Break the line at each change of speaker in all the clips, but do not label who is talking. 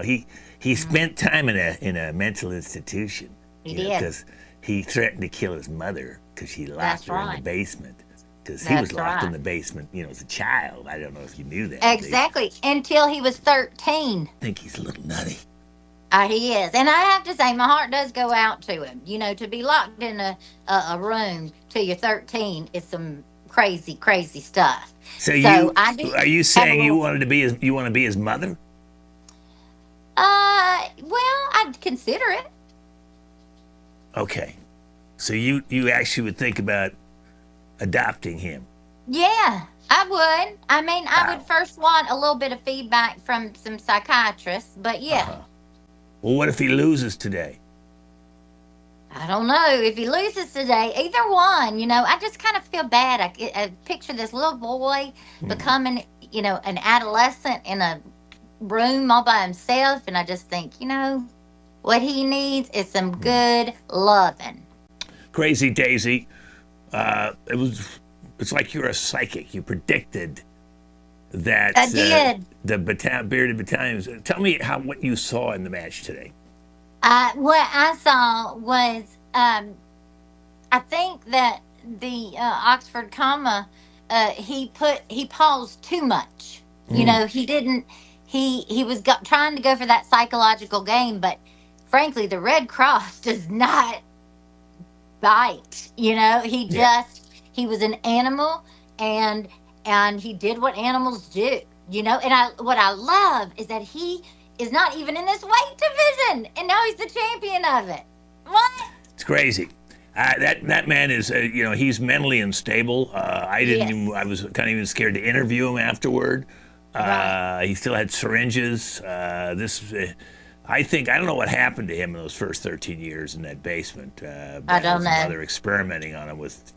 He spent time in a mental institution.
He
You know,
did.
because he threatened to kill his mother because she locked
That's
her in the
right.
basement. Because he was
That's
locked in
right.
the basement, as a child. I don't know if you knew that. They
Exactly. Until he was 13.
think he's a little nutty.
He is. And I have to say, my heart does go out to him. You know, to be locked in a room till you're 13 is some crazy, crazy stuff.
So
So I do
are you
have a
saying
little.
you want to be his mother?
Well, I'd consider it.
Okay. So you actually would think about adopting him.
Yeah, I would. I mean, I would
Wow.
first want a little bit of feedback from some psychiatrists, but yeah.
Uh-huh. Well, what if he loses today?
I don't know if he loses today. Either one, I just kind of feel bad. I picture this little boy
Hmm.
becoming, an adolescent in a room all by himself, and I just think, what he needs is some good loving.
Crazy Daisy. It's like you're a psychic. You predicted that
I did.
the bearded battalions. Tell me what you saw in the match today.
What I saw was, I think that the Oxford comma, he paused too much.
Mm.
He didn't. He was trying to go for that psychological game, but frankly, the Red Cross does not bite.
Yeah.
He was an animal, and he did what animals do. And what I love is that he is not even in this weight division, and now he's the champion of it. What?
It's crazy. That man is, he's mentally unstable. I didn't even.
Yes.
I was kind of even scared to interview him afterward.
Right.
He still had syringes. I think I don't know what happened to him in those first 13 years in that basement.
I
His
don't know.
mother experimenting on him with,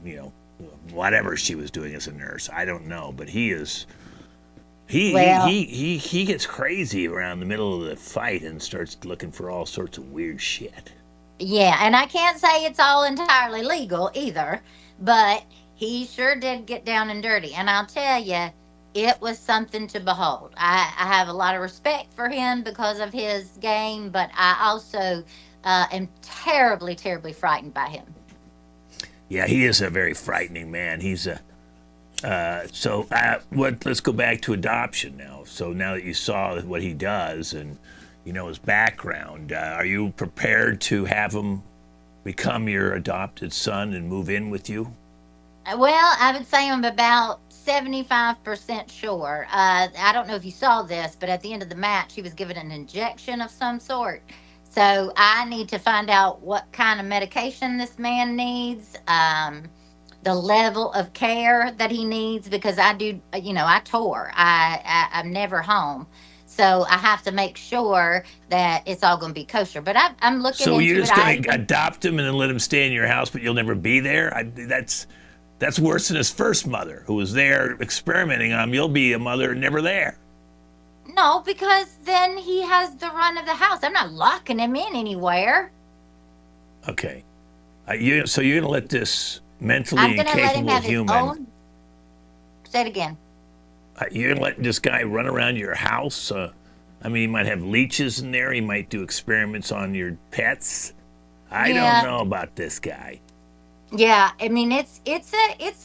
whatever she was doing as a nurse. I don't know, but he is.
Well,
He gets crazy around the middle of the fight and starts looking for all sorts of weird shit.
yeah, and I can't say it's all entirely legal either, but he sure did get down and dirty. And I'll tell you, it was something to behold. I have a lot of respect for him because of his game, but I also am terribly, terribly frightened by him.
Yeah, he is a very frightening man. He's a what? Let's go back to adoption now. So now that you saw what he does and you know his background, are you prepared to have him become your adopted son and move in with you?
Well, I would say I'm about 75% sure. I don't know if you saw this, but at the end of the match, he was given an injection of some sort. So I need to find out what kind of medication this man needs, the level of care that he needs, because I do, I tour. I'm never home. So I have to make sure that it's all going to be kosher. But I'm looking
So you're
into it.
just
I
going to
even
adopt him and then let him stay in your house, but you'll never be there? That's worse than his first mother, who was there experimenting on him. You'll be a mother never there.
No, because then he has the run of the house. I'm not locking him in anywhere.
Okay. So you're going to let this
I'm
mentally
going to let him
incapable
have his
human,
own. Say it again.
you're going to let this guy run around your house? I mean, he might have leeches in there. He might do experiments on your pets. I don't
Yeah,
know about this guy.
yeah. I mean, it's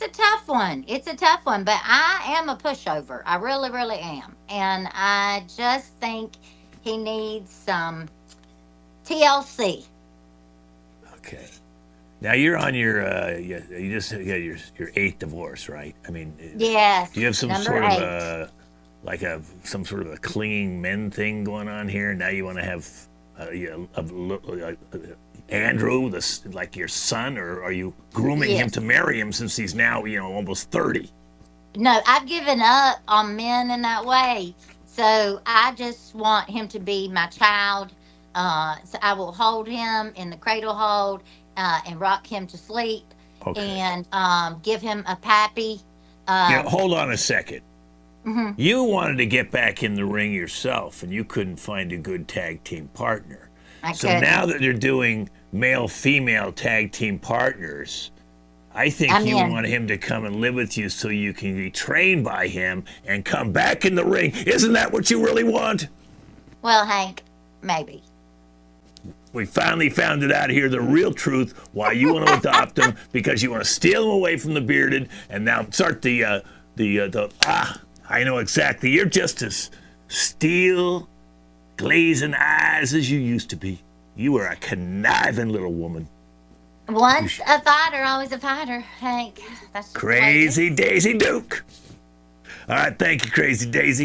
a tough one. It's a tough one. But I am a pushover. I really, really am. And I just think he needs some TLC.
Okay. Now you're on your you just had your eighth divorce, right? I mean,
Yes,
do you have some
number
sort of
8.
a like a some sort of a clinging men thing going on here? Now you want to have Andrew, this like your son, or are you grooming him to
Yes.
marry him since he's now almost 30?
No, I've given up on men in that way. So I just want him to be my child. So I will hold him in the cradle hold, and rock him to sleep,
Okay.
and give him a pappy. Um,
Hold on a second.
mhm,
You wanted to get back in the ring yourself, and you couldn't find a good tag team partner.
I
So now
couldn't.
that they're doing male female tag team partners, I think
I'm
you
in.
want him to come and live with you so you can be trained by him and come back in the ring. Isn't that what you really want?
Well, Hank, maybe.
We finally found it out here, the real truth, why you want to adopt him, because you want to steal him away from the bearded, and now start I know exactly. You're just as steel, glazing eyes as you used to be. You were a conniving little woman.
Once a fighter, always a fighter, Hank. That's just the way it is.
Crazy Daisy Duke. All right, thank you, Crazy Daisy.